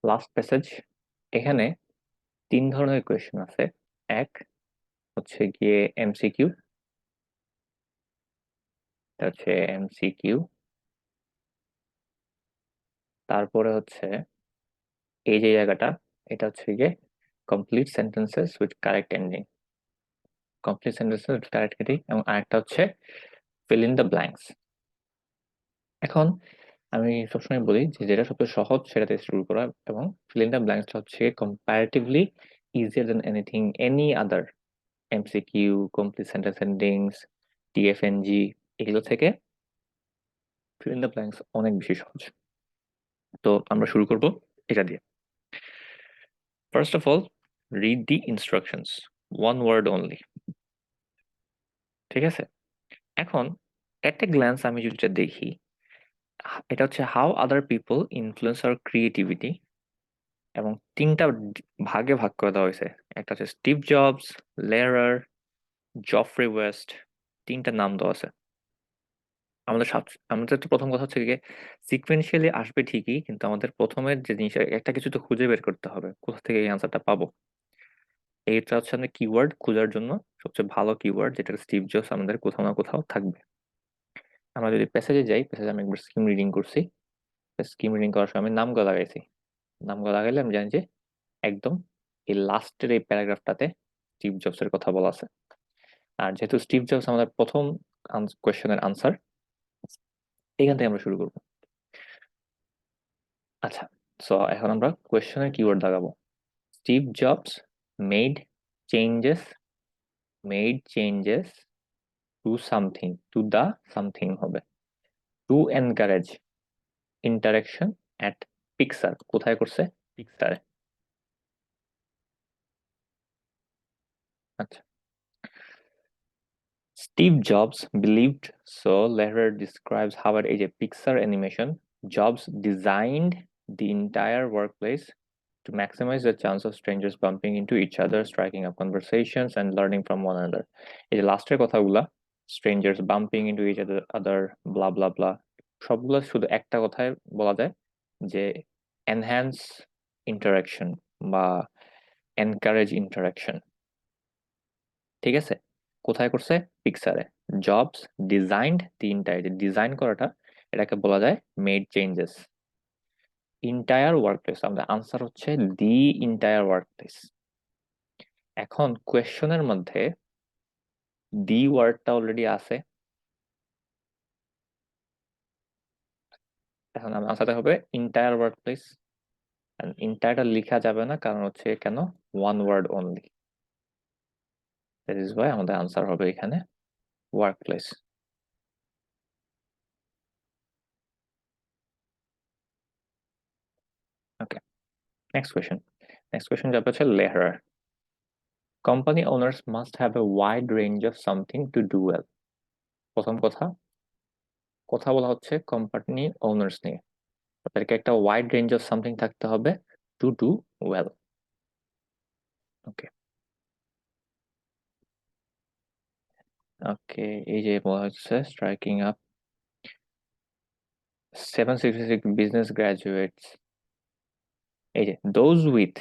Last passage. এখানে তিন ধরনের কোয়েশ্চেন আছে। এক হচ্ছে গিয়ে এমসিকিউ, এটা হচ্ছে এমসিকিউ। তারপরে হচ্ছে এই যে জায়গাটা, এটা হচ্ছে গিয়ে complete sentences with correct ending, complete sentences with correct ending, এবং আরেকটা হচ্ছে ফিল ইন দ্য ব্ল্যাঙ্কস। এখন আমি সবসময় বলি যে যেটা সবচেয়ে সহজ সেটাতে শুরু করা, এবং ফিল ইন দ্য ব্ল্যাঙ্কসটা হচ্ছে comparatively easier than anything, any other MCQ, complete sentence endings, TFNG, এগুলো থেকে ফিল ইন দ্য ব্ল্যাঙ্কস অনেক বেশি সহজ। তো আমরা শুরু করব এটা দিয়ে। First of all, read the instructions, one word only. ঠিক আছে? এখন এট এ গ্ল্যান্স আমি যেটা দেখি, এটা হচ্ছে how other people influence our creativity, এবং তিনটা ভাগে ভাগ করে দেওয়া হয়েছে। একটা হচ্ছে Steve Jobs, Lehrer, Geoffrey West, তিনটা নাম দেওয়া আছে। আমাদের তো প্রথম কথা হচ্ছে গিয়ে সিকোয়েন্সিয়ালি আসবে ঠিকই, কিন্তু আমাদের প্রথমের যে জিনিস, একটা কিছু তো খুঁজে বের করতে হবে কোথা থেকে এই আনসারটা পাবো। এইটা হচ্ছে আমাদের কিওয়ার্ড খোঁজার জন্য সবচেয়ে ভালো কিওয়ার্ড, যেটা স্টিভ জবস আমাদের কোথাও না কোথাও থাকবে। আমরা যদি প্যাসেজে যাই, প্যাসেজে আমি একবার স্কিম রিডিং করছি। স্কিম রিডিং করার সময় আমি নামগুলো লাগাইছি। নামগুলো লাগাইলে আমি জানি যে একদম এই লাস্টের এই প্যারাগ্রাফটাতে স্টিভ জবস এর কথা বলা আছে। আর যেহেতু স্টিভ জবস আমাদের প্রথম কোয়েশ্চেনের আনসার, এখান থেকে আমরা শুরু করবো। আচ্ছা, সো এখন আমরা কোয়েশ্চেনের কিওয়ার্ড লাগাবো। Steve Jobs made changes, made changes to something, to the something হবে, to encourage interaction at Pixar. কোথায় করছে? পিক্সারে। আচ্ছা, Steve Jobs believed so. Lehrer describes how at a Pixar animation, Jobs designed the entire workplace to maximize the chance of strangers bumping into each other, striking up conversations, and learning from one another. এই যে লাস্টের কথাগুলা, strangers bumping into each other, blah blah blah, সবগুলো শুধু একটা কথায় বলা যায় যে enhance interaction বা encourage interaction। ঠিক আছে? কোথায় করছে? পিক্সারে। জবস ডিজাইনড দি ইন্টায়ার, ডিজাইন করাটা, এটাকে বলা যায় মেড চেঞ্জেস। ইন্টায়ার ওয়ার্কপ্লেস, আমাদের আনসার হচ্ছে দি ইন্টায়ার ওয়ার্কপ্লেস। এখন কোয়েশ্চনের মধ্যে দি ওয়ার্ডটা অলরেডি আছে, এখন আমার আনসারটা হবে ইন্টায়ার ওয়ার্কপ্লেস। ইন্টায়ারটা লেখা যাবে না, কারণ হচ্ছে কেন? One word only. That is why আমাদের আনসার হবে এখানে workplace. Okay, next question. Next question যাবে হচ্ছে লেহারার। Company owners must have a wide range of something to do well. প্রথম কথা, কথা বলা হচ্ছে কোম্পানি ওনার্স নিয়ে, তাদেরকে একটা ওয়াইড রেঞ্জ অফ সামথিং থাকতে হবে টু ডু ওয়েল। ওকে, ওকে, এই যে বলা হচ্ছে স্ট্রাইকিং আপ 766 বিজনেস গ্রাজুয়েটস, এই যে those with,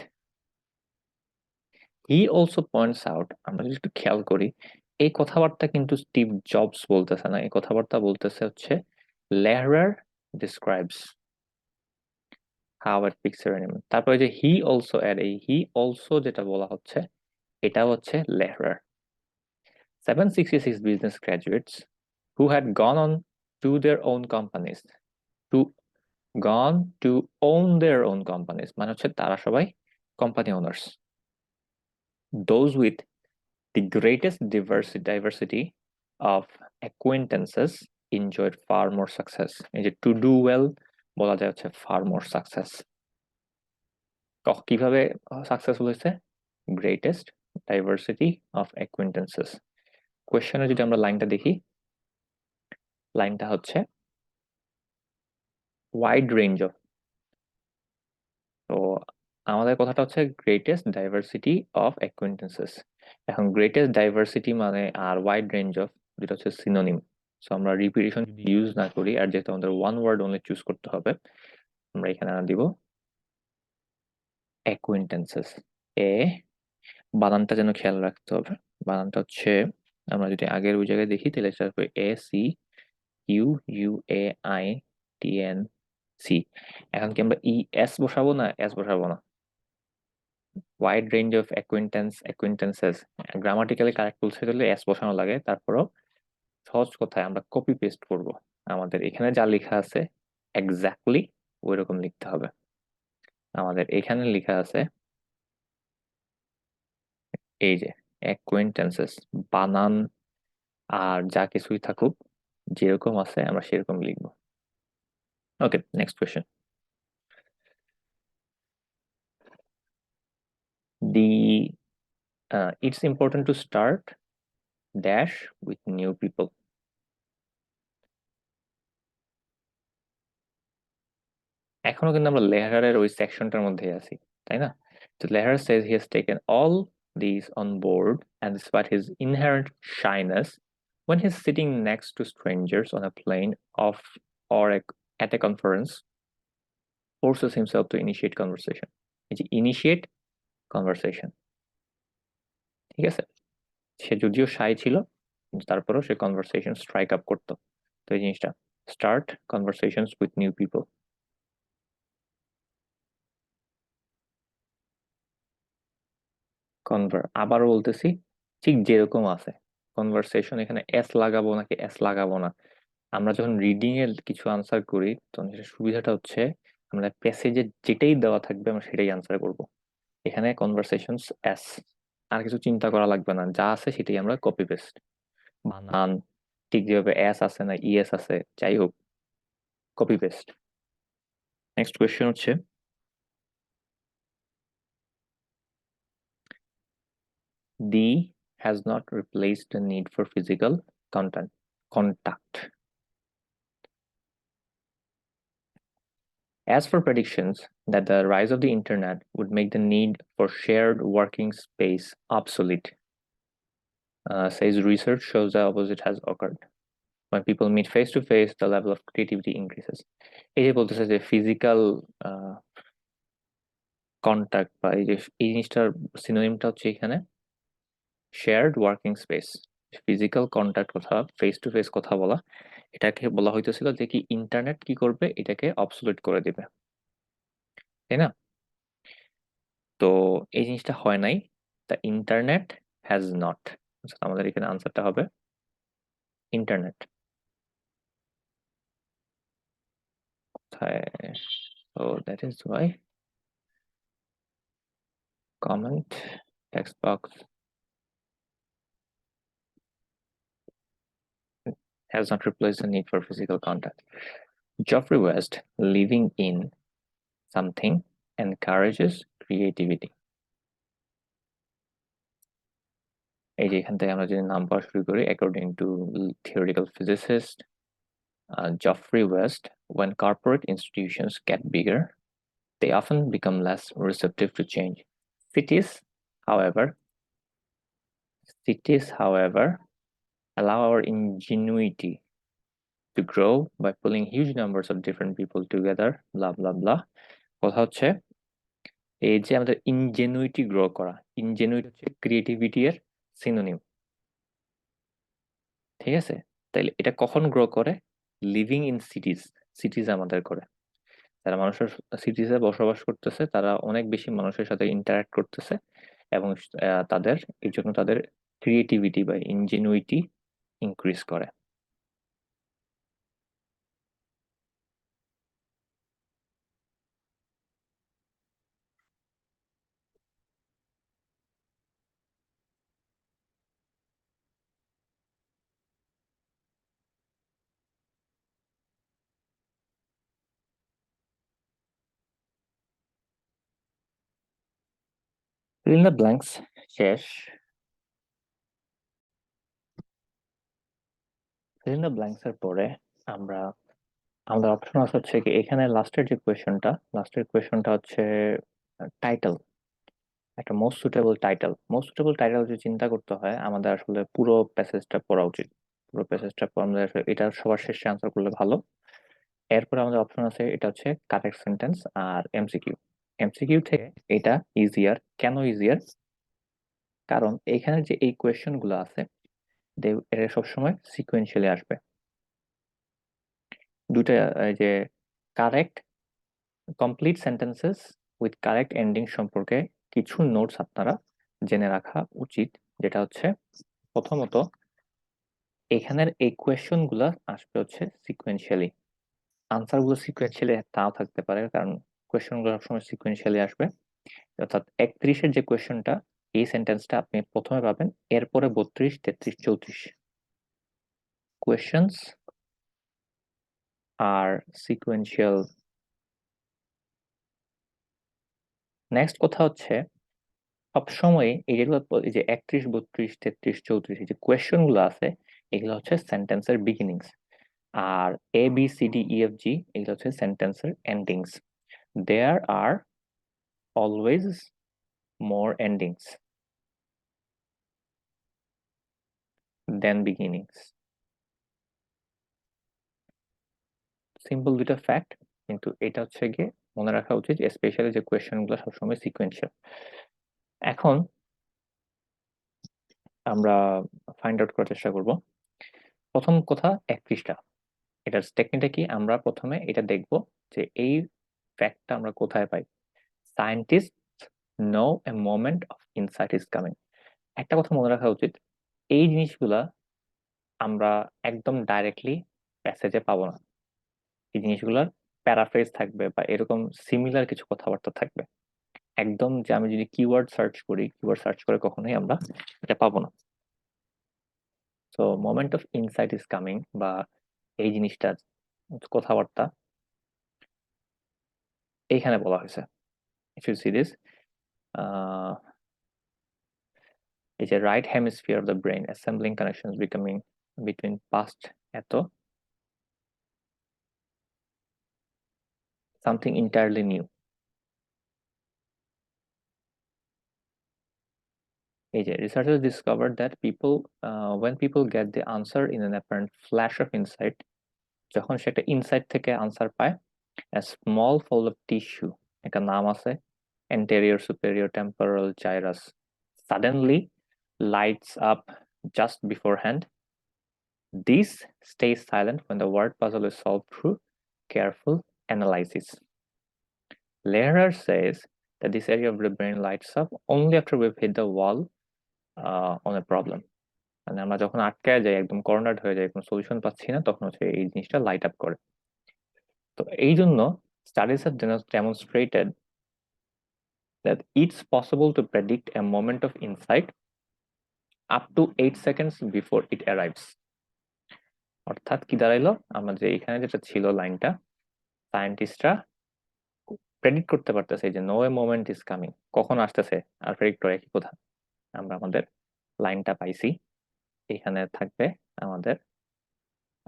he also points out. আমরা যদি একটু খেয়াল করি, এই কথাবার্তা কিন্তু স্টিভ জবস বলতেছে না, এই কথাবার্তা বলতেছে হচ্ছে Lehrer describes how a picture animal. তারপরে যে হি অলসো অ্যাড, এই হি অলসো যেটা বলা হচ্ছে এটা হচ্ছে লেহরার। 766 business graduates who had gone on to their own companies, to gone to own their own companies, মানে হচ্ছে তারা সবাই company owners. Those with the greatest diversity of acquaintances enjoyed far more success. এই যে to do well বলা যায় হচ্ছে far more success। কিভাবে সাকসেসফুল হয়েছে? Greatest diversity of acquaintances. কোয়েশ্চেনে যদি আমরা লাইনটা দেখি, লাইনটা হচ্ছে ওয়াইড রেঞ্জ অফ, তো আমাদের কথাটা হচ্ছে গ্রেটেস্ট ডাইভার্সিটি অফ অ্যাকুয়েন্টেন্সেস। এখন গ্রেটেস্ট ডাইভার্সিটি মানে আর ওয়াইড রেঞ্জ অফ, যেটা হচ্ছে সিনোনিম। সো আমরা রিপিটেশন যদি ইউজ না করি, আর যেহেতু আমাদের ওয়ান ওয়ার্ড অনলি চুজ করতে হবে, আমরা এখানে দিব অ্যাকুইন্টেন্সেস। এ, বানানটা যেন খেয়াল রাখতে হবে। বানানটা হচ্ছে, আমরা যদি আগের ওই জায়গায় দেখি তাহলে এটা হবে ACQUAITNC। এখন কি আমরা ES বসাবো না এস বসাবো না? Wide range of acquaintances, grammatically correct বলতে গেলে এস বসানো লাগে। তারপরও সহজ কথায় আমরা কপি পেস্ট করব, আমাদের এখানে যা লেখা আছে এক্স্যাক্টলি ওই রকম লিখতে হবে। আমাদের এখানে লেখা আছে এই যে অ্যাকুইন্টেন্সেস, বানান আর যা কিছুই থাকুক যেরকম আছে আমরা সেরকম লিখবো। Okay, next question. The it's important to start dash with new people. এখনো কিন্তু আমরা লেহারের ওই সেকশনটার মধ্যে আছি, তাই না? তো লেহার says he has taken all these on board and despite his inherent shyness when he's sitting next to strangers on a plane off or at a conference forces himself to initiate conversation. এই যে initiate conversation, ঠিক আছে? সে যদিও shy ছিল কিন্তু তারপরেও সে conversation strike up করতো। তো এই জিনিসটা, start conversations with new people. আবারও বলতেছি, ঠিক যেরকম আছে কনভারসেশন, এখানে এস লাগাবো নাকি এস লাগাবো না। আমরা যখন রিডিং এর কিছু আনসার করি তখন সেটা সুবিধাটা হচ্ছে আমরা প্যাসেজে যেটাই দেওয়া থাকবে আমরা সেটাই আনসার করব। এখানে কনভারসেশনস এস, আর কিছু চিন্তা করা লাগবে না, যা আছে সেটাই আমরা কপি পেস্ট। বানান ঠিক যেভাবে এস আছে না ইএস আছে যাই হোক, কপি পেস্ট। নেক্সট কোয়েশ্চেন হচ্ছে, D has not replaced the need for physical contact. As for predictions that the rise of the internet would make the need for shared working space obsolete, says research shows the opposite has occurred. When people meet face to face, the level of creativity increases. এই যে বলতেছে যে physical contact বা এই জিনিসটার সিনোনিমটা হচ্ছে এখানে shared working space. Physical contact কথা, ফেস টু ফেস কথা বলা, এটাকে বলা হইতেছিল যে কি ইন্টারনেট কি করবে, এটাকে অবসোলিউট করে দিবে, তাই না? তো এই জিনিসটা হয় নাই, দ্য ইন্টারনেট হ্যাজ নট। আমাদের এখানে আনসারটা হবে internet. So that is why comment text box has not replaced the need for physical contact. Geoffrey West, living in something encourages creativity. এই যে এখান থেকে আমরা যদি নাম পাওয়া শুরু করি, according to theoretical physicist Geoffrey West, when corporate institutions get bigger, they often become less receptive to change. Cities, however, allow our ingenuity to grow by pulling huge numbers of different people together, blah blah blah. কথা হচ্ছে এই যে আমাদের Ingenuity grow করা, Ingenuity হচ্ছে creativity এর synonym, ঠিক আছে? তাইলে এটা কখন গ্রো করে? লিভিং ইন সিটিজ, সিটিজ আমাদের করে, যারা মানুষের সিটিজে বসবাস করতেছে তারা অনেক বেশি মানুষের সাথে ইন্টারঅ্যাক্ট করতেছে এবং তাদের এই জন্য তাদের ক্রিয়েটিভিটি বা ইনজেনুইটি ইনক্রিজ করে। fill in the blanks শেষ। fill in the blanks এর পরে আমরা, আমাদের অপশন আছে হচ্ছে কি এখানে লাস্টের কোয়েশ্চনটা হচ্ছে টাইটেল, একটা মোস্ট সুটেবল টাইটেল যদি চিন্তা করতে হয় আমাদের আসলে পুরো প্যাসেজটা পড়া উচিত। পুরো প্যাসেজটা আমাদের আসলে এটা সবার শেষে আনসার করলে ভালো। এরপরে আমাদের অপশন আছে, এটা হচ্ছে কারেক্ট সেন্টেন্স আর এমসিকিউ। এমসিকিউ থেকে এটা ইজিয়ার। কেন ইজিয়ার? কারণ এখানে যে এই কোয়েশ্চেন গুলো আছে এরা সবসময় সিকোয়েন্সিয়ালি আসবে। দুটা যে correct complete sentences with correct ending সম্পর্কে কিছু নোটস আপনারা জেনে রাখা উচিত। যেটা হচ্ছে প্রথমত এখানের এই কোয়েশ্চেন গুলা আসবে হচ্ছে সিকোয়েন্সিয়ালি, আনসার গুলো সিকোয়েন্সিয়ালি তাও থাকতে পারে, কারণ কোয়েশ্চেন গুলো সবসময় সিকোয়েন্সিয়ালি আসবে। অর্থাৎ 31-এর যে কোয়েশ্চেনটা, এই সেন্টেন্সটা আপনি প্রথমে পাবেন, এরপরে 32, 33, 34 কোয়েশ্চেন্স আর সিকোয়েন্সিয়াল। নেক্সট কথা হচ্ছে সবসময় এই যেগুলো এই যে 31, 32, 33, 34 এই যে কোয়েশ্চেন গুলো আছে, এগুলো হচ্ছে সেন্টেন্সের বিগিনিংস। আর A B C D E F G এগুলো হচ্ছে সেন্টেন্সের endings. There are always more endings than beginnings. Simple দুটো ফ্যাক্ট, কিন্তু এটা হচ্ছে গিয়ে মনে রাখা উচিত, স্পেশালি যে কোয়েশ্চেন গুলো সবসময় সিকোয়েন্সিয়াল। এখন আমরা ফাইন্ড আউট করার চেষ্টা করব। প্রথম কথা 31টা, এটার টেকনিকটা কি? আমরা প্রথমে এটা দেখব যে এই ফ্যাক্টটা আমরা কোথায় পাই। Scientist know a moment of insight is coming. একটা কথা মনে রাখা উচিত, এই জিনিসগুলা আমরা একদম ডাইরেক্টলি প্যাসেজে পাবো না। এই জিনিসগুলোর প্যারাফ্রেজ থাকবে বা এরকম সিমিলার কিছু কথাবার্তা থাকবে। একদম যে আমি যদি কিওয়ার্ড সার্চ করি, কিওয়ার্ড সার্চ করে কখনোই আমরা এটা পাবো না। So moment of insight is coming বা এই জিনিসটা কথাবার্তা এইখানে বলা হয়েছে। Series is a right hemisphere of the brain assembling connections becoming between past এত something entirely new. এই যে researchers discovered that when people get the answer in an apparent flash of insight, যখন সে একটা ইনসাইট থেকে answer পায়, a small fold of tissue, একটা নাম আছে, anterior superior temporal gyrus, suddenly lights up just beforehand. This stays silent when the word puzzle is solved through careful analysis. Lehrer says that this area of the brain lights up only after we've hit the wall on a problem. মানে আমরা যখন আটকায় যাই, একদম কর্নার্ড হয়ে যাই, কোনো solution পাচ্ছি না, তখন হচ্ছে এই জিনিসটা লাইট আপ করে। তো এই জন্য studies have demonstrated that it's possible to predict a moment of insight up to 8 seconds before it arrives. অর্থাৎ কি দাঁড়াইলো, আমাদের এখানে যেটা ছিল লাইনটা, সায়েন্টিস্টরা প্রেডিক্ট করতে পারতেছে যে know a moment is coming, কখন আসতেছে, আর প্রেডিক্ট করে কি কথা। আমরা আমাদের লাইনটা পাইছি, এখানে থাকবে আমাদের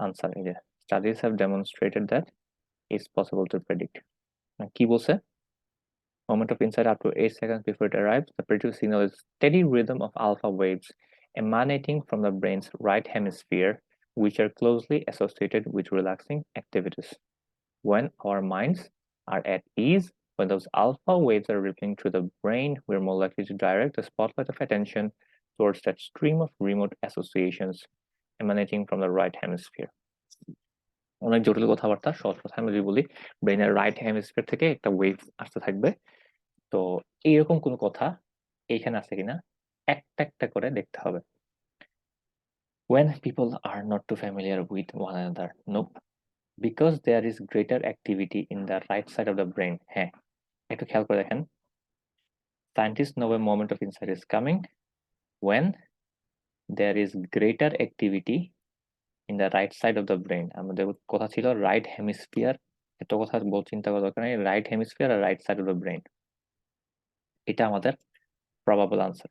আনসার। এই যে studies have demonstrated that it's possible to predict. কি বলছে? Moment of insight up to 8 seconds before it arrives, the produced signal is steady rhythm of alpha waves emanating from the brain's right hemisphere, which are closely associated with relaxing activities. When our minds are at ease, when those alpha waves are rippling through the brain, we're more likely to direct the spotlight of attention towards that stream of remote associations emanating from the right hemisphere. অনেক জটিল কথাবার্তা, সহজ কথা আমি যদি বলি, ব্রেইনের right hemisphere থেকে একটা ওয়েভ আসতে থাকবে। তো এইরকম কোনো কথা এইখানে আছে কিনা একটা একটা করে দেখতে হবে। When people are not too familiar with one another, nope, because there is greater activity in the right side of the brain. হ্যাঁ, একটু খেয়াল করে দেখেন, scientists know a moment of insight is coming when there is greater activity in the right side of the brain. আমাদের কথা ছিল right hemisphere, এত কথা চিন্তা করা দরকার নেই, রাইট হেমিস্ফিয়ার আর right side of the brain, এটা আমাদের প্রবাবল আনসার।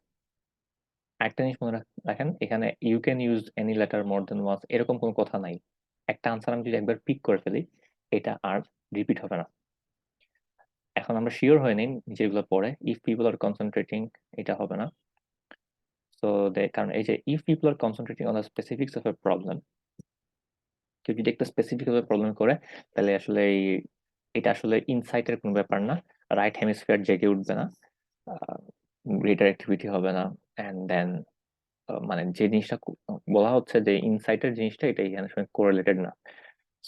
একটা জিনিস মনে রাখেন, এখানে you can use any letter more than once এরকম কোনো কথা নাই। একটা আনসার আমি যদি একবার পিক করে ফেলি, এটা আর রিপিট হবে না। এখন আমরা শিওর হয়ে নিন যেগুলো পড়ে, ইফ পিপল আর কনসেন্ট্রেটিং, এটা হবে না। সো কারণ এই যে if people are concentrating on the specifics of a problem, কেউ যদি একটা স্পেসিফিক ভাবে প্রবলেম করে, তাহলে আসলে এটা আসলে ইনসাইটের কোনো ব্যাপার না, রাইট হেমিস্ফিয়ার জেগে উঠবে না, গ্রেটার অ্যাক্টিভিটি হবে না, অ্যান্ড দেন মানে যে জিনিসটা বলা হচ্ছে যে ইনসাইটের জিনিসটা এটা এখানে সঙ্গে কোরিলেটেড না।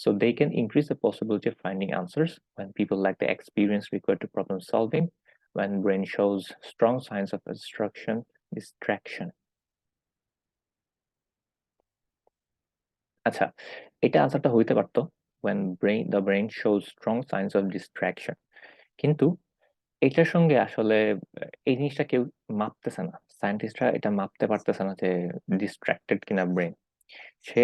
So they can increase the possibility of finding answers when people lack the experience required to problem solving, when brain shows strong signs of distraction. আচ্ছা, এটা আনসারটা হইতে পারতো when the brain shows strong signs of distraction, কিন্তু এটার সঙ্গে আসলে এই জিনিসটা কেউ মাপতেছে না, সায়েন্টিস্টরা এটা মাপতে পারতেছে না যে ডিস্ট্রাক্টেড কিনা ব্রেন। সে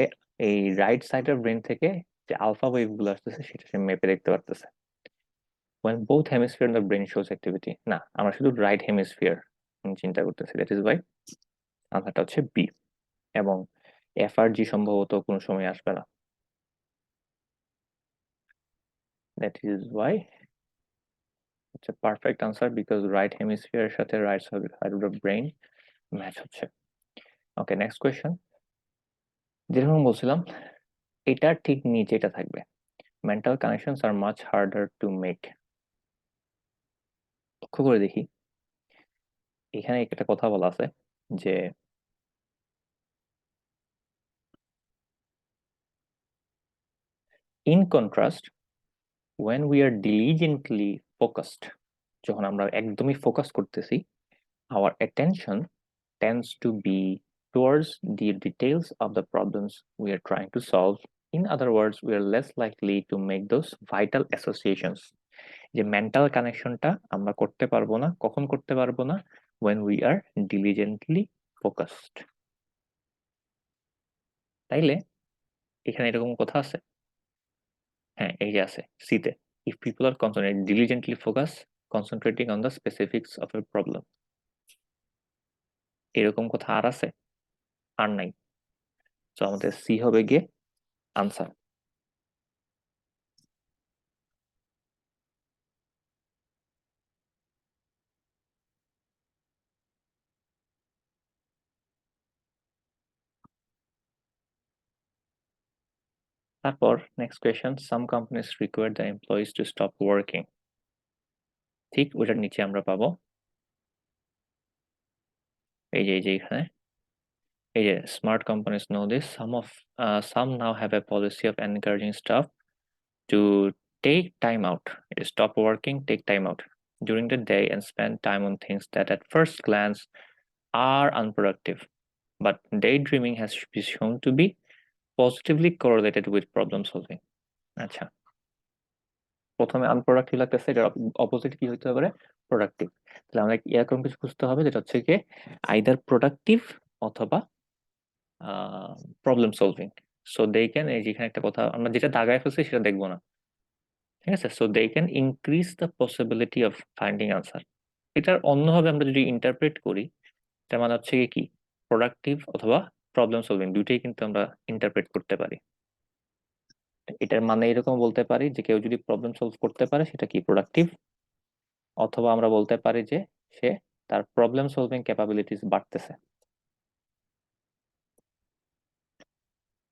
এই রাইট সাইডের ব্রেন থেকে যে আলফা ওয়েভ গুলো আসতেছে সেটা সে মেপে দেখতে পারতেছে when both hemisphere in the brain shows activity। না, আমরা শুধু রাইট হেমিস্ফিয়ার চিন্তা করতেছি, দ্যাট ইজ ওয়াই আনসারটা হচ্ছে বি। এবং এফ আর জি সম্ভবত কোনো সময় আসবে না, দ্যাট ইজ ওয়াই হচ্ছে পারফেক্ট আনসার, বিকজ রাইট হেমিস্ফিয়ারের সাথে right side of the brain match হচ্ছে। ওকে, নেক্সট কোয়েশ্চেন। যেরকম বলছিলাম এটার ঠিক নিচে এটা থাকবে, mental connections R much harder to make. লক্ষ্য করে দেখি এখানে একটা কথা বলা আছে যে in contrast when we are diligently focused, যখন আমরা একদমই ফোকাস করতেছি, our attention tends to be towards the details of the problems we are trying to solve. In other words, we are less likely to make those vital associations. যে mental কানেকশনটা আমরা করতে পারবো না, কখন করতে পারবো না? when we are diligently focused। তাইলে এখানে এরকম কথা আছে, হ্যাঁ এই যে আছে সিতে, if people are diligently focus concentrating on the specifics of a problem, এরকম কথা আর আছে? আর নাই। তো আমাদের সি হবে গিয়ে আনসার। তারপর next question, some companies require the employees to stop working. ঠিক ওটার নিচে আমরা পাবো এই যে এখানে এই যে smart companies know this, some now have a policy of encouraging staff to take time out, stop working, take time out during the day and spend time on things that at first glance are unproductive, but daydreaming has been shown to be positively correlated with problem solving। আচ্ছা, প্রথমে unproductive লাগতেছে, এটার opposite কি হইতে পারে? Productive. তাহলে আমরা এরকম কিছু খুঁজতে হবে যেটা হচ্ছে কি আইদার প্রোডাক্টিভ অথবা problem solving. So they can, এই যেখানে একটা কথা আমরা যেটা দাগায় ফেলছি সেটা দেখবো না, ঠিক আছে? So they can increase the possibility of finding answer. এটার অন্যভাবে আমরা যদি ইন্টারপ্রেট করি, তার মানে হচ্ছে কি প্রোডাক্টিভ অথবা প্রবলেম সলভিং দুইটাই কিন্তু আমরা ইন্টারপ্রেট করতে পারি। এটার মানে এরকম বলতে পারি যে কেউ যদি প্রবলেম সলভ করতে পারে সেটা কি প্রোডাক্টিভ, অথবা আমরা বলতে পারি যে সে তার প্রবলেম সলভিং ক্যাপাবিলিটিস বাড়তেছে।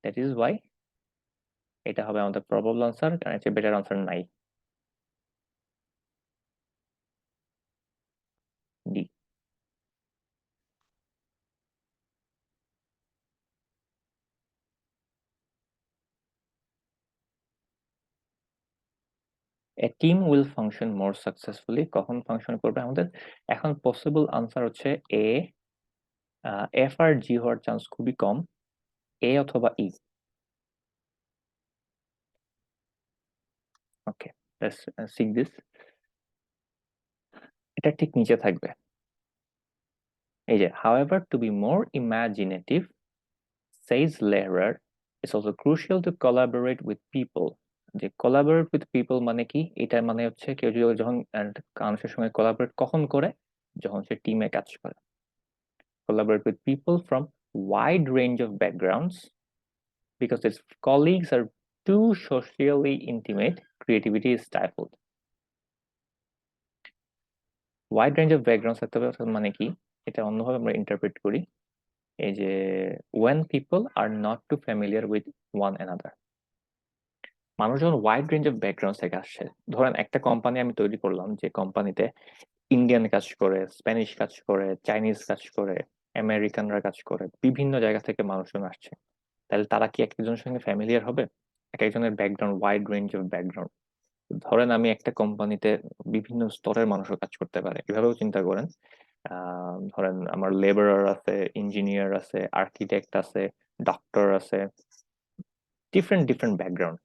দ্যাট ইজ ওয়াই এটা হবে আমাদের প্রবাবল আনসার, কারণ এর বেটার আনসার নাই। D. A team will function more successfully, কখন ফাংশন করবে আমাদের? এখন পসিবল আনসার হচ্ছে এ, এফ আর জি হওয়ার চান্স খুবই কম, এ অথবা ই। ওকে, লেটস সি দিস। এটা ঠিক নিচে থাকবে এই যে however to be more imaginative, says Lehrer, it's also crucial to collaborate with people। যে collaborate with people মানে কি? এটা মানে হচ্ছে কেউ যদি যখন মানুষের সঙ্গে collaborate কখন করে? যখন সে টিমে কাজ করে। collaborate with people from wide range of backgrounds because its colleagues are too socially intimate, creativity is stifled। Wide range of background থাকতে হবে মানে কি? এটা অন্যভাবে আমরা ইন্টারপ্রেট করি এই যে when people are not too familiar with one another। মানুষ যখন ওয়াইড রেঞ্জ অফ ব্যাকগ্রাউন্ড থেকে আসছে, ধরেন একটা কোম্পানি আমি তৈরি করলাম, যে কোম্পানিতে ইন্ডিয়ান কাজ করে, স্প্যানিশ কাজ করে, চাইনিজ কাজ করে, আমেরিকানরা কাজ করে, বিভিন্ন জায়গা থেকে মানুষজন আসছে, তাহলে তারা কি এক একজনের সঙ্গে ফ্যামিলিয়ার হবে? এক একজনের background, wide range of background. ধরেন আমি একটা কোম্পানিতে বিভিন্ন স্তরের মানুষও কাজ করতে পারে, এভাবেও চিন্তা করেন। ধরেন আমার লেবারার আছে, ইঞ্জিনিয়ার আছে, আর্কিটেক্ট আছে, ডক্টর আছে, ডিফারেন্ট ডিফারেন্ট ব্যাকগ্রাউন্ড।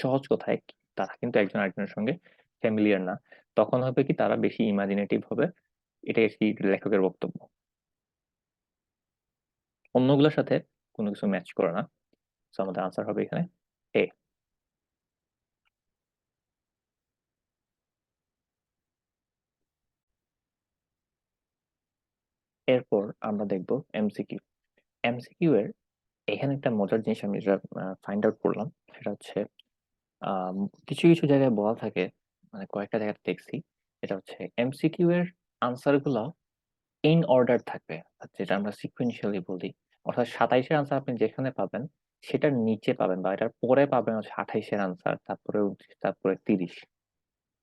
সহজ কথায় তারা কিন্তু একজন আরেকজনের সঙ্গে ফ্যামিলিয়ার না। তখন হবে কি, তারা বেশি ইমাজিনেটিভ হবে। এটাই আর কি লেখকের বক্তব্য। অন্যগুলোর সাথে কোনো কিছু ম্যাচ করে না। তো আমাদের আনসার হবে এখানে এ। এরপর আমরা দেখব এমসিকিউ। এমসিকিউ এর এখানে একটা মজার জিনিস আমি যেটা ফাইন্ড আউট করলাম, সেটা হচ্ছে আম, কিছু কিছু জায়গায় বলা থাকে, মানে কয়েকটা জায়গাতে দেখছি, এটা হচ্ছে এমসিকিউ এর আনসার গুলো ইন অর্ডার থাকবে, যেটা আমরা সিকুয়েন্সিয়ালি বলি। অর্থাৎ 27-এর আনসার আপনি যেখানে পাবেন সেটার নিচে পাবেন, বা এটার পরে পাবেন হচ্ছে 28-এর আনসার, তারপরে 29, তারপরে 30।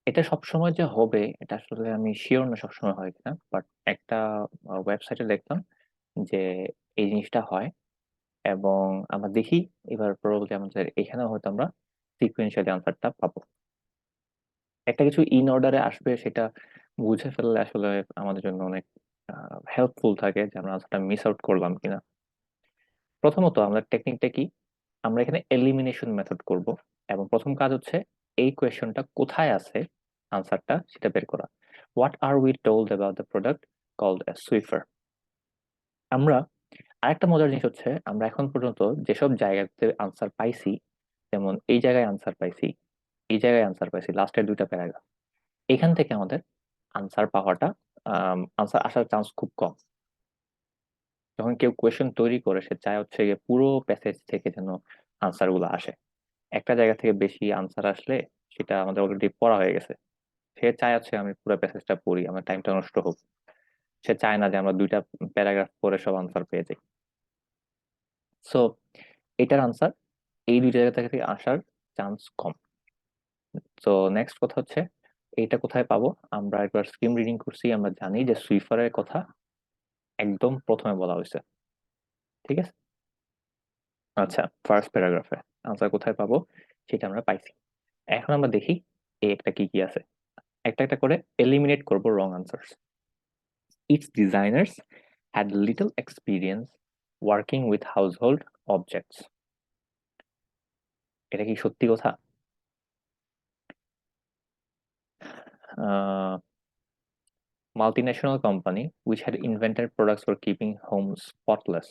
এটা সবসময় যে হবে এটা আসলে আমি শিওর না সবসময় হয় কিনা, বাট একটা ওয়েবসাইটে দেখলাম যে এই জিনিসটা হয়। এবং আমরা দেখি এবার প্রবাবলি আমাদের এখানেও হয়তো আমরা সিকুয়েন্সিয়ালি আনসারটা পাবো। একটা কিছু ইন অর্ডারে আসবে সেটা বুঝে ফেললে আসলে আমাদের জন্য অনেক হেল্পফুল থাকে, যে আমরা আনসারটা মিস আউট করলাম কিনা। প্রথমত আমাদের টেকনিকটা কি, আমরা এখানে এলিমিনেশন মেথড করব। এবং প্রথম কাজ হচ্ছে এই কোয়েশ্চনটা কোথায় আছে, আনসারটা সেটা বের করা। What are we told about the product called a Swiffer. আমরা আরেকটা মজার জিনিস হচ্ছে, আমরা এখন পর্যন্ত যেসব জায়গাতে আনসার পাইছি, যেমন এই জায়গায় আনসার পাইছি, এই জায়গায় আনসার পাইছি, লাস্টের দুইটা প্যারাগ্রাফ, এখান থেকে আমাদের আনসার পাওয়াটা, আনসার আসার চান্স খুব কম। যখন কেউ কোয়েশ্চেন তৈরি করে সে চায় হচ্ছে গিয়ে পুরো প্যাসেজ থেকে যেন আনসার গুলো আসে। একটা জায়গা থেকে বেশি আনসার আসলে সেটা আমাদের অলরেডি পড়া হয়ে গেছে। সে চায় হচ্ছে আমি পুরো প্যাসেজটা পড়ি, আমার টাইমটা নষ্ট হোক। সে চায় না যে আমরা দুইটা প্যারাগ্রাফ পড়ে সব আনসার পেয়ে যাই। সো এটার আনসার এই দুই জায়গা থেকে আসার চান্স কম। তো নেক্সট কথা হচ্ছে এইটা কোথায় পাবো। আমরা একবার স্কিম রিডিং করছি, আমরা জানি যে সুইফারের কথা একদম প্রথমে বলা হয়েছে। ঠিক আছে, আচ্ছা, ফার্স্ট প্যারাগ্রাফে আনসার কোথায় পাবো সেটা আমরা পাইছি। এখন আমরা দেখি এই একটা কি কি আছে, একটা একটা করে এলিমিনেট করব রং answers. Its designers had little experience working with household objects. এটা কি সত্যি কথা? Multinational company which had invented products for keeping homes spotless.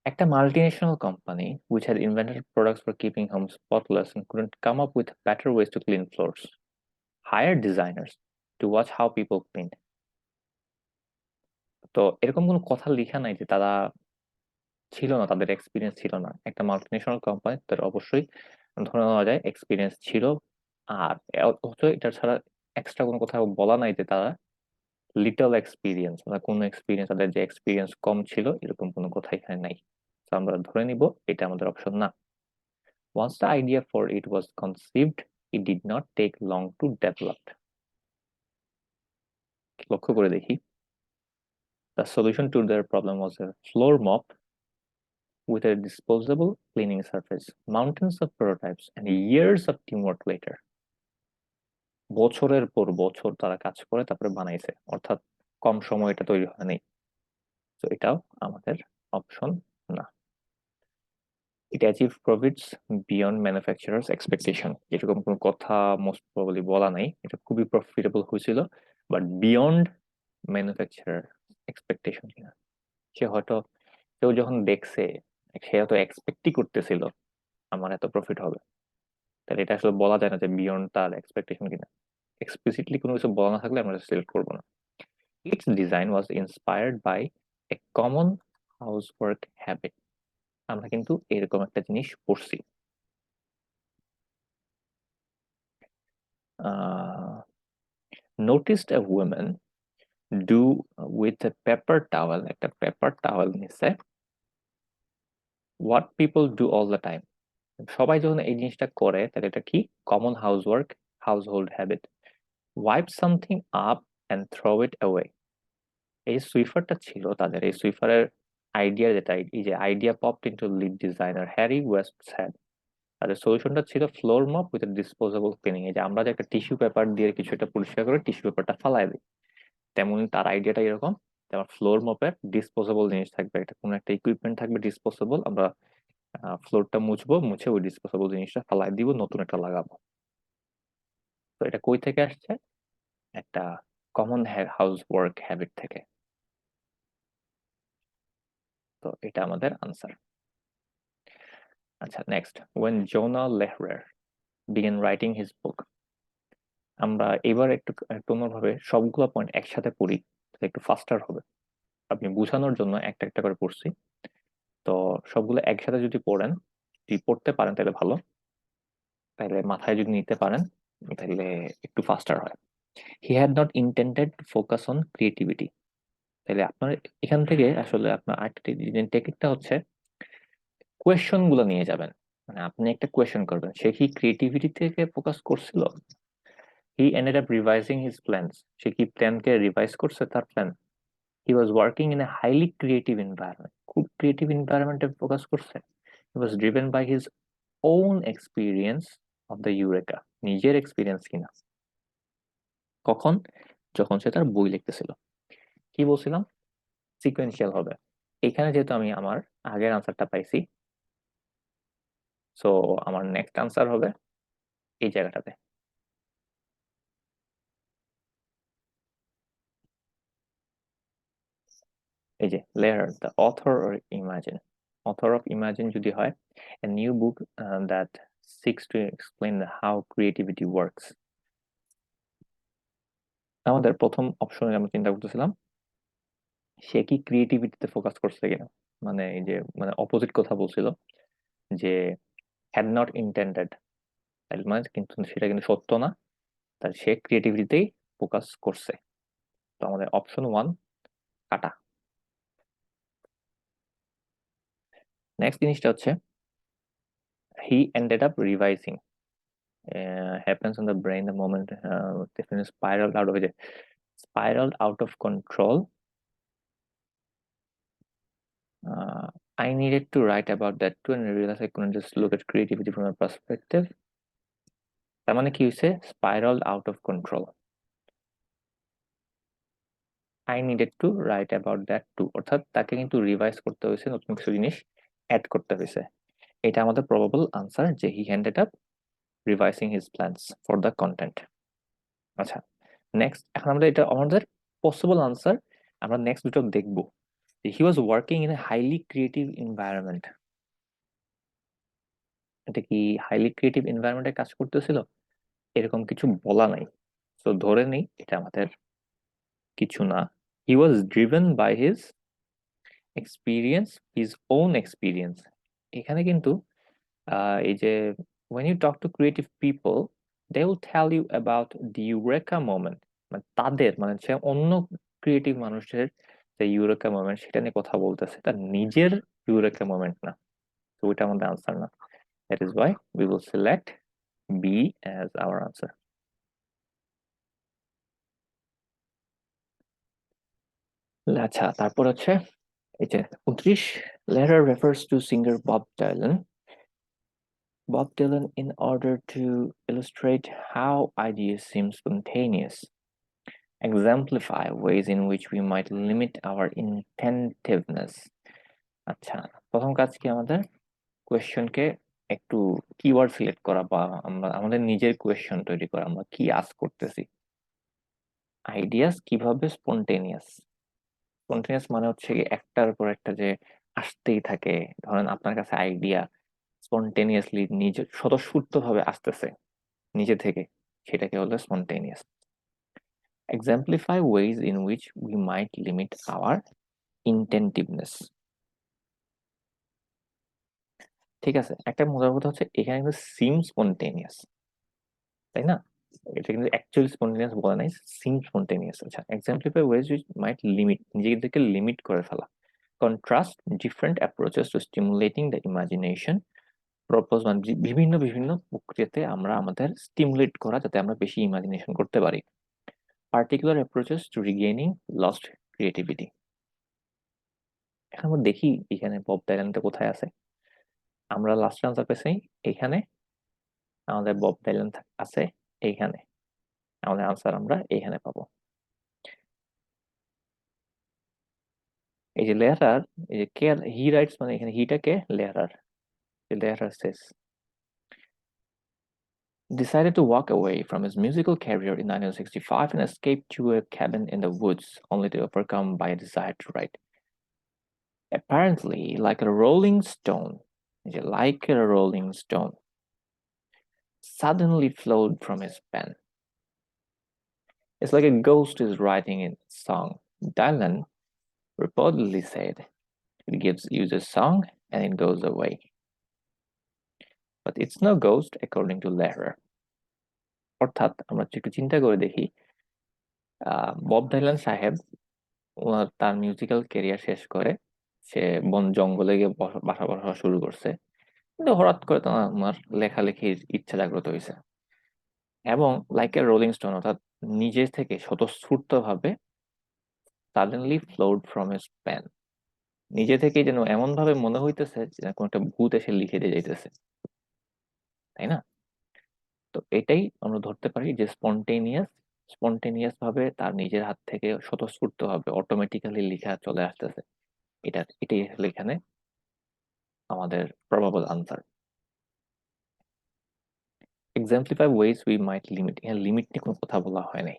একটা multinational company which had invented products for keeping homes spotless and couldn't come up with better ways to clean floors. Hired designers to watch how people cleaned. তো এরকম কোনো কথা লেখা নাই যে তারা ছিল না, তাদের এক্সপিরিয়েন্স ছিল না। একটা মাল্টিনেশনাল কোম্পানি, তাদের অবশ্যই ধরে নেওয়া যায় এক্সপিরিয়েন্স ছিল। আর অথচ এটা ছাড়া এক্সট্রা কোনো কথা বলা নাই যে তারা লিটল এক্সপিরিয়েন্স, বা কোনো এক্সপিরিয়েন্স, তাদের যে এক্সপিরিয়েন্স কম ছিল, এরকম কোনো কথা এখানে নাই। তো আমরা ধরে নিব এটা আমাদের অপশন না। Once the idea for it was conceived, it did not take long to develop. লক্ষ্য করে দেখি, the solution to their problem was a floor mop with a disposable cleaning surface, mountains of prototypes, and years of teamwork later. বছরের পর বছর তারা কাজ করে তারপরে বানাইছে, অর্থাৎ কম সময় এটা তৈরি হয়নি। তো এটাও আমাদের অপশন না। It achieved profits beyond manufacturers expectation. এরকম কোনো কথা মোস্ট প্রবাবলি বলা নাই, এটা খুবই প্রফিটেবল হয়েছিল, বাট বিয়ন্ড ম্যানুফ্যাকচারার এক্সপেকটেশন কিনা, সে হয়তো, কেউ যখন দেখছে সে হয়তো এক্সপেক্টই করতেছিল আমার এত প্রফিট হবে। তাহলে এটা আসলে বলা যায় না যে বিয়ন্ড তার এক্সপেকটেশন কিনা। এক্সপ্লিসিটলি কোনো কিছু বলা না থাকলে আমরা সিলেক্ট করবো না। Its design was inspired by a common housework habit. আমরা কিন্তু এরকম একটা জিনিস পড়ছি। Noticed a woman do with a paper towel, একটা পেপার টাওয়েল নিছে, what people do all the time, সবাই যখন এই জিনিসটা করে তাহলে এটা কি? Common housework, household habit. Wipe something up and throw it away. এই সুইফারটা ছিল তাদের, এই সুইফারের আইডিয়া যেটা, এই যে idea popped into lead designer Harry West's head. তাদের সলিউশনটা ছিল floor mop with disposable cleaning. এই যে আমরা যে একটা টিস্যু পেপার দিয়ে কিছু একটা পরিষ্কার করে টিস্যু পেপারটা ফালাই দিই, তেমনি তার আইডিয়াটা এরকম। যেমন ফ্লোর মপের ডিসপোজেবল জিনিস থাকবে, এটা কোনো একটা ইকুইপমেন্ট থাকবে ডিসপোজেবল, আমরা ফ্লোরটা মুছবো, মুছে ওই ডিসপোজেবল জিনিসটা ফালাই দিব, নতুন একটা লাগাবো। তো এটা কই থেকে আসছে? একটা কমন হাউস ওয়ার্ক হ্যাবিট থেকে। তো এটা আমাদের আনসার। আচ্ছা, next, when Jonah Lehrer began writing his book. আমরা এবার একটু একটু অন্যভাবে সবগুলো পয়েন্ট একসাথে পড়ি, তাহলে একটু ফাস্টার হবে। আপনি বোঝানোর জন্য একটা একটা করে পড়ছি, তো সবগুলো একসাথে যদি পড়েন, যদি পড়তে পারেন তাহলে ভালো, তাহলে মাথায় যদি নিতে পারেন তাহলে একটু ফাস্টার হয়। He had not intended to focus on creativity. তাহলে আপনার এখান থেকে আসলে আপনার আরেকটা টেকনিকটা হচ্ছে কোয়েশ্চন গুলো নিয়ে যাবেন। মানে আপনি একটা কোয়েশ্চেন করবেন, সে কি ক্রিয়েটিভিটি থেকে ফোকাস করছিল? He ended up revising his plans. সে কি প্ল্যানকে রিভাইজ করছে, তার plan? He was working in a highly creative environment. খুব ক্রিয়েটিভ এনভায়রনমেন্টে ফোকাস করছে। He was driven by his own experience of the eureka. নিজের এক্সপিরিয়েন্স কিনা। কখন? যখন সে তার বই লিখতেছিল। কি বলছিলাম? সিকোয়েন্সিয়াল হবে। এখানে যেহেতু আমি আমার আগের আনসারটা পাইছি, সো আমার নেক্সট আনসার হবে এই জায়গাটাতে। এই যে layer, the author or imagine. Author of imagine যদি হয়, a new book that six to explain how creativity works. আমাদের প্রথম অপশনে আমরা চিন্তা করতেছিলাম সে কি ক্রিয়েটিভিটিতে ফোকাস করছে কিনা, মানে এই যে মানে অপোজিট কথা বলছিল যে হ্যাড নট ইন্টেন্ডেড, মানে কিন্তু সেটা কিন্তু সত্য না, তার সে ক্রিয়েটিভিটিতেই ফোকাস করছে। তো আমাদের অপশন ওয়ান কাটা। নেক্সট জিনিসটা হচ্ছে he ended up revising happens in the brain the moment different spiraled out of it, spiraled out of control. I needed to write about that too and realize I couldn't just look at creativity from a perspective. তার মানে কি হয়েছে? spiraled out of control. I needed to write about that too, অর্থাৎ তাকে কিন্তু revise করতে হয়েছে, নতুন কিছু জিনিস অ্যাড করতে হয়েছে। এটা আমাদের প্রবাবল আনসার যে he handed up revising his plans for the content. আচ্ছা, নেক্সট, এখন আমরা এটা আমাদের পসিবল আনসার। আমরা নেক্সট দুটো দেখব। He was working in a highly creative environment. এটা কি হাইলি ক্রিয়েটিভ এনভায়রনমেন্টে কাজ করতেছিল? এরকম কিছু বলা নাই, তো ধরে নেই এটা আমাদের কিছু না। He was driven by his experience, his own experience. এখানে কিন্তু এই যে when you talk to creative people they will tell you about the eureka moment, মানে তাদের মানে সে অন্য ক্রিয়েটিভ মানুষের যে ইউরেকা মোমেন্ট সেটা নিয়ে কথা বলতেছে, তার নিজের ইউরেকা মোমেন্ট না। তো ওইটা আমাদের আনসার না। That is why we will select B as our answer. আচ্ছা, তারপর হচ্ছে এই যে 29, latter refers to singer Bob Dylan. Bob Dylan in order to illustrate how ideas seem spontaneous, exemplify ways in which we might limit our intentiveness. আচ্ছা, প্রথম কাজ কি আমাদের? কোয়েশ্চনকে একটু কিওয়ার্ড সিলেক্ট করা, বা আমরা আমাদের নিজের কোয়েশ্চন তৈরি করা, আমরা কি আস্ক করতেছি। আইডিয়াস কিভাবে স্পন্টেনিয়াস? স্পন্টেনিয়াস মানে হচ্ছে কি একটার পর একটা যে আসতেই থাকে। ধরেন আপনার কাছে আইডিয়া স্পন্টেনিয়াসলি নিজে স্বতঃস্ফূর্ত ভাবে আসতেছে নিজে থেকে, সেটাকে হলো spontaneous. Exemplify ways in which we might limit our intentiveness. ঠিক আছে, একটা মজার কথা হচ্ছে এখানে কিন্তু সিম স্পন্টেনিয়াস, তাই না? এটা কিন্তু অ্যাকচুয়ালি স্পন্টেনিয়াস বলা নাই, সিম স্পন্টেনিয়াস। আচ্ছা, exemplify ways which might limit, নিজেদেরকে লিমিট করে ফেলা। Contrast different approaches to stimulating the imagination, propose মানে বিভিন্ন বিভিন্ন প্রক্রিয়াতে আমরা আমাদের স্টিমুলেট করা, যাতে আমরা বেশি ইমাজিনেশন করতে পারি। Particular approaches to regaining lost creativity. এখন আমরা দেখি এখানে বব ডাইল্যান্ডটা কোথায় আছে। আমরা লাস্ট আনসার পেয়েছি এইখানে, আমাদের বব ডাইল্যান্ড আছে এইখানে, আমাদের আনসার আমরা এইখানে পাবো। এই যে লেয়ারার, এই যে কে হি রাইটস, মানে এখানে হিটা কে? লেয়ারার। লেয়ারার says decided to walk away from his musical career in 1965 and escape to a cabin in the woods, only to overcome by a desire to write. Apparently, like a rolling stone, suddenly flowed from his pen. It's like a ghost is writing a song. Dylan reportedly said, it gives you the song and it goes away. But it's no ghost, according to Lehrer. অর্থাৎ আমরা একটু চিন্তা করে দেখি, Bob Dylan সাহেব তার musical career শেষ করে সে বন জঙ্গলে গিয়ে বাসা বাসা শুরু করছে, কিন্তু হঠাৎ করে তোমার লেখালেখির ইচ্ছা জাগ্রত হয়েছে, এবং লাইক এ রোলিং স্টোন, অর্থাৎ নিজে থেকে স্বতঃস্ফূর্ত ভাবে suddenly flowed from his pen, নিজে থেকে যেন এমন ভাবে মনে হইতেছে যে কোন একটা ভূত এসে লিখে দিয়ে যাইতেছে, তাই না? তো এটাই আমরা ধরতে পারি যে স্পন্টেনিয়াস ভাবে তার নিজের হাত থেকে স্বতঃস্ফূর্ত ভাবে অটোমেটিক্যালি লেখা চলে আসতেছে। এটাই আসলে এখানে আমাদের probable answer. Exemplify ways we might limit, এখানে লিমিট নিয়ে কোনো কথা বলা হয় নাই।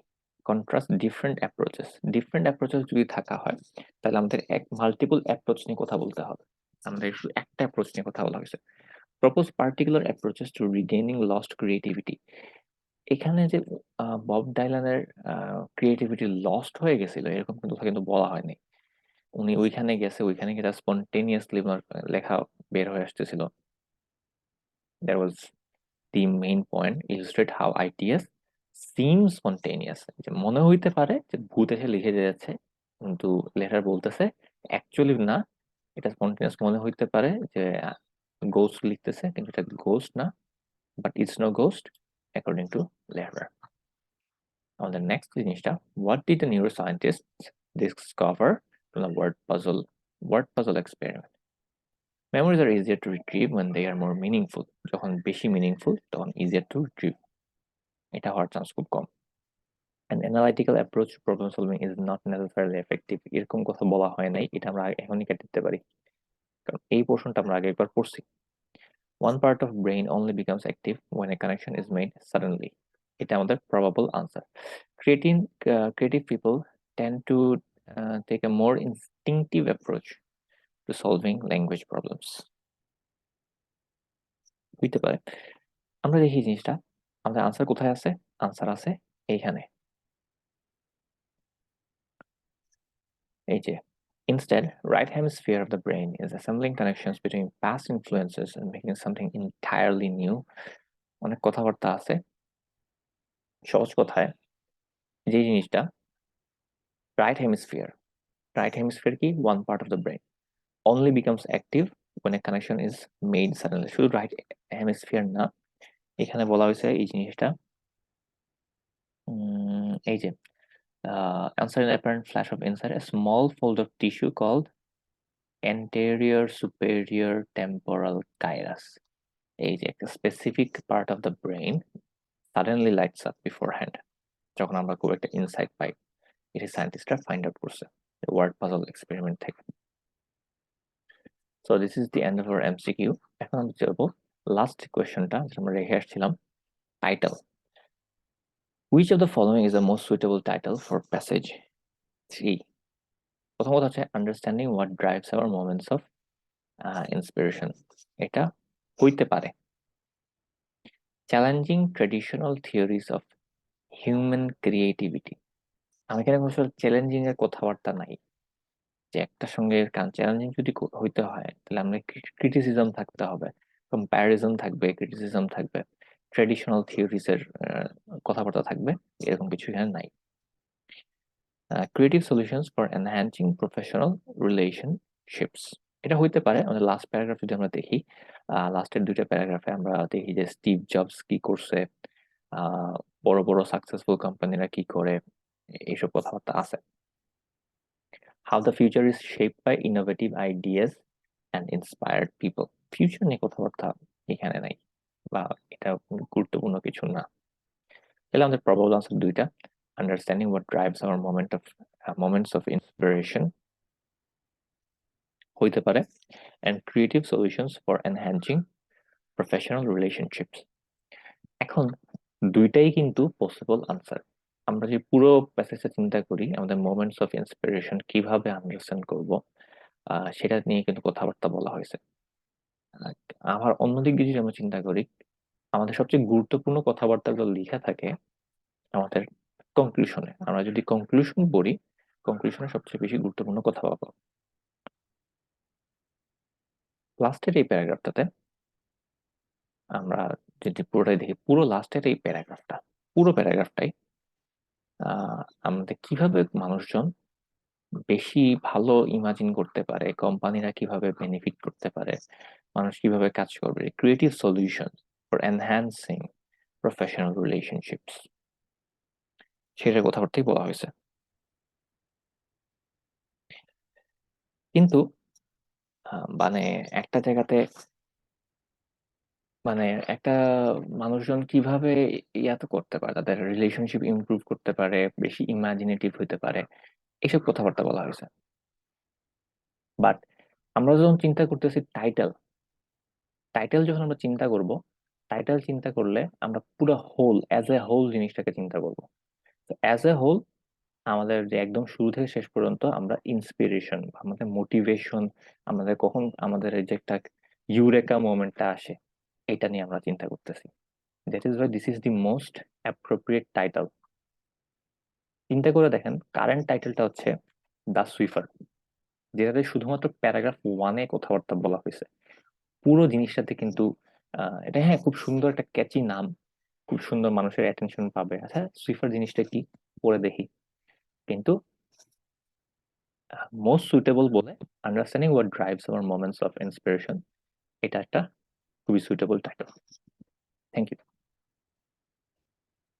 কন্ট্রাস্ট ডিফারেন্ট অ্যাপ্রোচেস যদি থাকা হয়, তাহলে আমাদের মাল্টিপল অ্যাপ্রোচ নিয়ে কথা বলতে হবে, আমাদের শুধু একটা অ্যাপ্রোচ নিয়ে কথা বলা হয়েছে। Propose particular approaches to regaining lost creativity. এখানে যে বব ডাইলানের ক্রিয়েটিভিটি লস্ট হয়ে গেছিল এরকম কিন্তু বলা হয়নি। উনি ওইখানে গেছে, ওইখানে গিয়ে তার স্পন্টেনিয়াসলি লেখা বের হয়ে আসতেছিল। That was the main point, illustrate how ideas SIM spontaneous, যে মনে হইতে পারে যে ভূত এসে লিখে যাচ্ছে, কিন্তু লেটার বলতেছে অ্যাকচুয়ালি না, এটা স্পন্টেনিয়াস মনে হইতে পারে যে গোস্ট লিখতেছে, কিন্তু এটা গোস্ট না, but it's no ghost according to letter. আমাদের নেক্সট জিনিসটা, what did the neuroscientist discover from the word puzzle experiment? Memories are easier to retrieve when they are more meaningful. যখন বেশি মিনিংফুল তখন easier to retrieve, এটা হওয়ার chance খুব কম। An analytical approach to problem solving is not necessarily effective, এরকম কথা বলা হয় নাই, এটা আমরা এখনই কেটে দিতে পারি, কারণ এই পোর্শনটা আমরা আগে একবার পড়ছি। One part of brain only becomes active when a connection is made suddenly, এটা আমাদের probable answer. Creative people tend to take a more instinctive approach to solving language problems. হইতে পারে। আমরা দেখি জিনিসটা, আমাদের আনসার কোথায় আছে? আনসার আছে এইখানে, এই যে instead right hemisphere of the brain is assembling connections between past influences and making something entirely new. অনেক কথাবার্তা আছে, সহজ কথায় যে জিনিসটা right hemisphere কি? one part of the brain only becomes active when a connection is made suddenly. শুধু right hemisphere না, এখানে বলা হয়েছে এই জিনিসটা, এই যে answer an apparent flash of insight, a small fold of tissue called anterior superior temporal gyrus, এই যে একটা specific part of the brain suddenly lights up beforehand, যখন আমরা খুব একটা ইনসাইট পাই। এটি সায়েন্টিস্টরা ফাইন্ড আউট করছে ওয়ার্ড পাজল এক্সপেরিমেন্ট থেকে। So this is the end of our MCQ. এখন আমরা যাবো লাস্ট কোয়েশ্চনটা, যেটা আমরা রেখে আসছিলাম, title. Which of the following is the most suitable title for passage 3? প্রথম কথা হচ্ছে understanding what drives our moments of inspiration, এটা হইতে পারে। Challenging traditional theories of human creativity, আমি এখানে কোনো চ্যালেঞ্জিং এর কথাবার্তা নাই, যে একটার সঙ্গে চ্যালেঞ্জিং যদি হইতে হয় তাহলে আমরা ক্রিটিসিজম থাকতে হবে, কম্প্যারিজন থাকবে, ক্রিটিসিজম থাকবে, ট্রেডিশনাল থিওরিজ এর কথাবার্তা থাকবে, এরকম কিছু এখানে নাই। Creative solutions for enhancing professional relationships, এটা হইতে পারে। আমাদের লাস্ট প্যারাগ্রাফ যদি আমরা দেখি, লাস্টের দুইটা প্যারাগ্রাফে আমরা দেখি যে স্টিভ জবস কি করছে, আহ বড় বড় সাকসেসফুল কোম্পানিরা কি করে, এইসব কথাবার্তা আছে। How the future is shaped by innovative ideas and inspired people. Future নিয়ে কথাবার্তা এখানে নাই, বা এটা গুরুত্বপূর্ণ কিছু না। তাহলে আমাদের প্রবাবল আনসার দুইটা, understanding what drives our moments of inspiration হইতে পারে, and creative solutions for enhancing professional relationships. এখন দুইটাই কিন্তু পসিবল আনসার। আমরা যে পুরো প্যাসেজটা চিন্তা করি, আমাদের মোমেন্টস অফ ইন্সপিরেশন কিভাবে আন্ডারস্ট্যান্ড করব, সেটা নিয়ে কিন্তু কথাবার্তা বলা হয়েছে। আহ, আবার অন্যদিক দিয়ে যদি আমরা চিন্তা করি, আমাদের সবচেয়ে গুরুত্বপূর্ণ কথাবার্তাগুলো লেখা থাকে আমাদের কনক্লুশনে। আমরা যদি কনক্লুশন পড়ি, কনক্লুশনে সবচেয়ে বেশি গুরুত্বপূর্ণ কথা পাবো। লাস্টের এই প্যারাগ্রাফটাতে আমরা যদি পুরোটাই দেখি, পুরো লাস্টের এই প্যারাগ্রাফটা, পুরো প্যারাগ্রাফটাই আমাদের কিভাবে মানুষজন বেশি ভালো ইমাজিন করতে পারে, কোম্পানিরা কিভাবে বেনিফিট করতে পারে, মানুষ কিভাবে কাজ করবে, creative solution for enhancing professional relationships, সেটার কথাবার্তাই বলা হয়েছে। কিন্তু মানে একটা জায়গাতে, মানে একটা মানুষজন কিভাবে ইয়াতে করতে পারে, তাদের রিলেশনশিপ ইমপ্রুভ করতে পারে, বেশি ইমাজিনেটিভ হইতে পারে, এইসব কথাবার্তা বলা হয়েছে। বাট আমরা যখন চিন্তা করতেছি টাইটেল, টাইটেল যখন আমরা চিন্তা করব, টাইটেল চিন্তা করলে আমরা পুরো হোল, অ্যাজ এ হোল জিনিসটাকে চিন্তা করব। তো অ্যাজ এ হোল আমাদের যে একদম শুরু থেকে শেষ পর্যন্ত আমরা ইন্সপিরেশন, আমাদের মোটিভেশন, আমাদের কখন আমাদের এই যে একটা ইউরেকা মোমেন্টটা আসে, এটা নিয়ে আমরা চিন্তা করতেছি। That is why this is the most appropriate title. চিন্তা করে দেখেন, কারেন্ট টাইটেলটা হচ্ছে দ্য সুইফার, যেটাতে শুধুমাত্র প্যারাগ্রাফ ওয়ানে কথাবার্তা বলা হয়েছে। পুরো জিনিসটাতে কিন্তু এটা, হ্যাঁ, খুব সুন্দর একটা ক্যাচি নাম, খুব সুন্দর, মানুষের অ্যাটেনশন পাবে। আচ্ছা, সুইফার জিনিসটা কি, পড়ে দেখি। কিন্তু মোস্ট সুইটেবল বলে understanding what drives our moments of inspiration, এটা একটা খুবই সুইটেবল টাইটেল। Thank you.